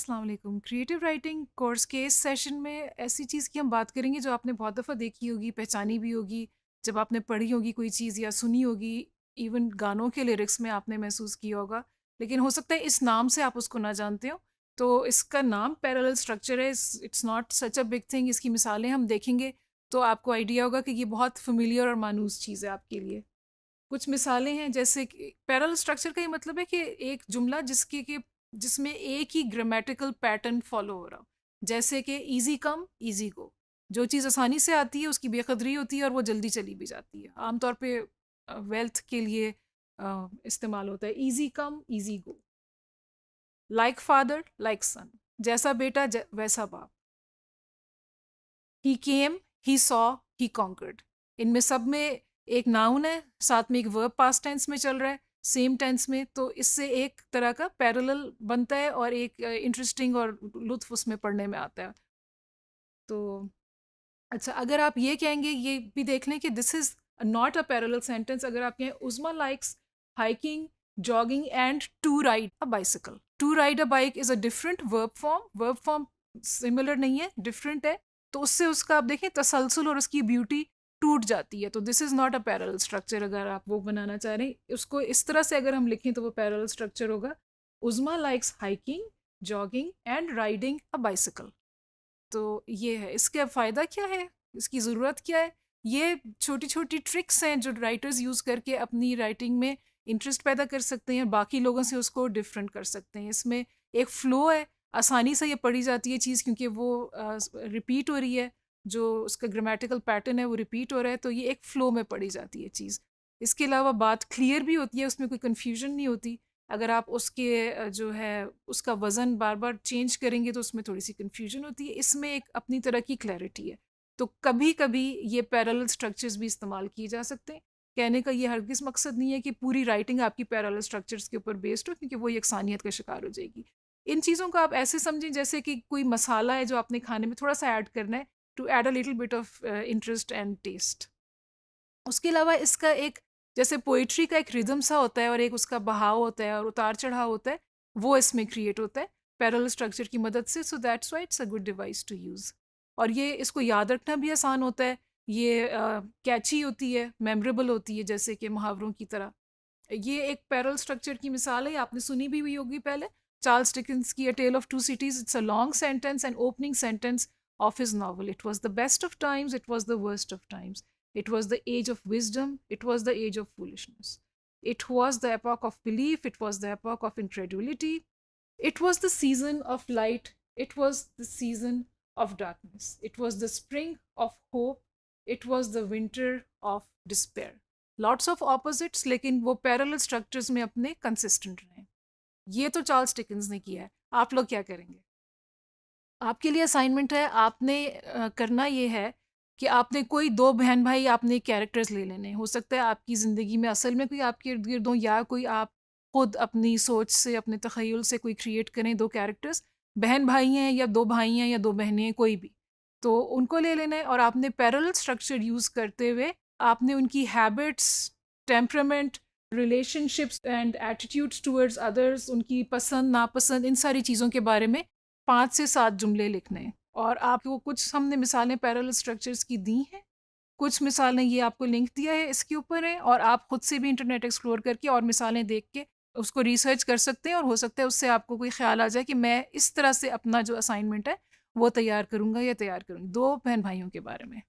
अस्सलाम वालेकुम। Creative writing course के इस सेशन में ऐसी चीज़ की हम बात करेंगे जो आपने बहुत दफ़ा देखी होगी, पहचानी भी होगी, जब आपने पढ़ी होगी कोई चीज़ या सुनी होगी, इवन गानों के लिरिक्स में आपने महसूस किया होगा, लेकिन हो सकता है इस नाम से आप उसको ना जानते हो। तो इसका नाम पैरेलल स्ट्रक्चर है। It's not such a big thing. इसकी मिसालें हम देखेंगे तो आपको आइडिया होगा कि ये बहुत फ़ेमिलियर और मानूस चीज़ है आपके लिए। कुछ मिसालें हैं जैसे कि पैरेलल स्ट्रक्चर का ये मतलब है कि एक जुमला जिसमें एक ही ग्रामेटिकल पैटर्न फॉलो हो रहा हो। जैसे कि इजी कम इजी गो, जो चीज़ आसानी से आती है उसकी बेकदरी होती है और वो जल्दी चली भी जाती है। आमतौर पे वेल्थ के लिए इस्तेमाल होता है easy come easy go. Like father like son, जैसा बेटा वैसा बाप। He came, he saw, he conquered. इनमें सब में एक नाउन है, साथ में एक वर्ब पास्ट टेंस में चल रहा है, सेम टेंस में, तो इससे एक तरह का पैरेलल बनता है और एक इंटरेस्टिंग और लुत्फ उसमें पढ़ने में आता है। तो अच्छा, अगर आप ये कहेंगे, ये भी देख लें कि this is not a parallel sentence. अगर आप कहें Uzma likes hiking, jogging and to ride a bicycle. To ride a bike is a different verb form similar नहीं है, डिफरेंट है। तो उससे उसका आप देखें तसलसल और उसकी ब्यूटी टूट जाती है। तो this is not a parallel structure. अगर आप वो बनाना चाह रहे हैं उसको इस तरह से अगर हम लिखें तो वो पैरेलल स्ट्रक्चर होगा। Uzma likes hiking, jogging and riding a bicycle. तो ये है। इसका फ़ायदा क्या है? इसकी ज़रूरत क्या है? ये छोटी-छोटी ट्रिक्स हैं जो राइटर्स यूज़ करके अपनी राइटिंग में इंटरेस्ट पैदा कर सकते हैं, बाकी लोगों से उसको डिफरेंट कर सकते हैं। इसमें एक फ़्लो है, आसानी से ये पढ़ी जाती है चीज़ क्योंकि वो रिपीट हो रही है, जो उसका ग्रामेटिकल पैटर्न है वो रिपीट हो रहा है, तो ये एक फ़्लो में पढ़ी जाती है चीज़। इसके अलावा बात क्लियर भी होती है, उसमें कोई कन्फ्यूजन नहीं होती। अगर आप उसके जो है उसका वज़न बार-बार चेंज करेंगे तो उसमें थोड़ी-सी कन्फ्यूजन होती है। इसमें एक अपनी तरह की क्लैरिटी है। तो कभी-कभी ये पैरेलल स्ट्रक्चर्स भी इस्तेमाल किए जा सकते हैं। कहने का ये हरगिज़ मकसद नहीं है कि पूरी राइटिंग आपकी पैरेलल स्ट्रक्चर्स के ऊपर बेस्ड हो, क्योंकि वो यकसानियत का शिकार हो जाएगी। इन चीज़ों को आप ऐसे समझें जैसे कि कोई मसाला है जो आपने खाने में थोड़ा-सा ऐड करना है to add a little bit of interest and taste. उसके अलावा इसका एक, जैसे पोइट्री का एक रिदम सा होता है और एक उसका बहाव होता है और उतार-चढ़ाव होता है, वो इसमें क्रिएट होता है पैरेलल स्ट्रक्चर की मदद से। So that's why it's a good device to use. और ये इसको याद रखना भी आसान होता है। ये कैची होती है, मेमोरेबल होती है, जैसे कि मुहावरों की तरह। ये एक पैरेलल स्ट्रक्चर की मिसाल है, आपने सुनी भी हुई होगी पहले। चार्ल्स डिकेंस की a tale of two cities, it's a long sentence and opening sentence of his novel. It was the best of times, it was the worst of times. It was the age of wisdom, it was the age of foolishness. It was the epoch of belief, it was the epoch of incredulity. It was the season of light, it was the season of darkness. It was the spring of hope, it was the winter of despair. Lots of opposites, लेकिन वो parallel structures में अपने consistent रहे। ये तो Charles Dickens ने किया है। आप लोग क्या करेंगे? आपके लिए असाइनमेंट है, आपने करना ये है कि आपने कोई 2 बहन-भाई आपने कैरेक्टर्स ले लेने हैं। हो सकता है आपकी ज़िंदगी में असल में कोई आपके इर्द-गिर्द हो, या कोई आप खुद अपनी सोच से, अपने तख़य्युल से कोई क्रिएट करें 2 कैरेक्टर्स। बहन-भाई हैं या 2 भाई हैं या 2 बहनें हैं, कोई भी। तो उनको ले लेना है और आपने पैरेलल स्ट्रक्चर यूज़ करते हुए आपने उनकी habits, temperament, relationships and attitudes towards others, उनकी पसंद-नापसंद, इन सारी चीज़ों के बारे में 5 से 7 जुमले लिखने हैं। और आपको कुछ हमने मिसालें पैरेलल स्ट्रक्चर्स की दी हैं, कुछ मिसालें ये आपको लिंक दिया है इसके ऊपर है, और आप खुद से भी इंटरनेट एक्सप्लोर करके और मिसालें देख के उसको रिसर्च कर सकते हैं, और हो सकता है उससे आपको कोई ख्याल आ जाए कि मैं इस तरह से अपना जो असाइनमेंट है वो तैयार करूँगा या तैयार करूँगी 2 बहन-भाइयों के बारे में।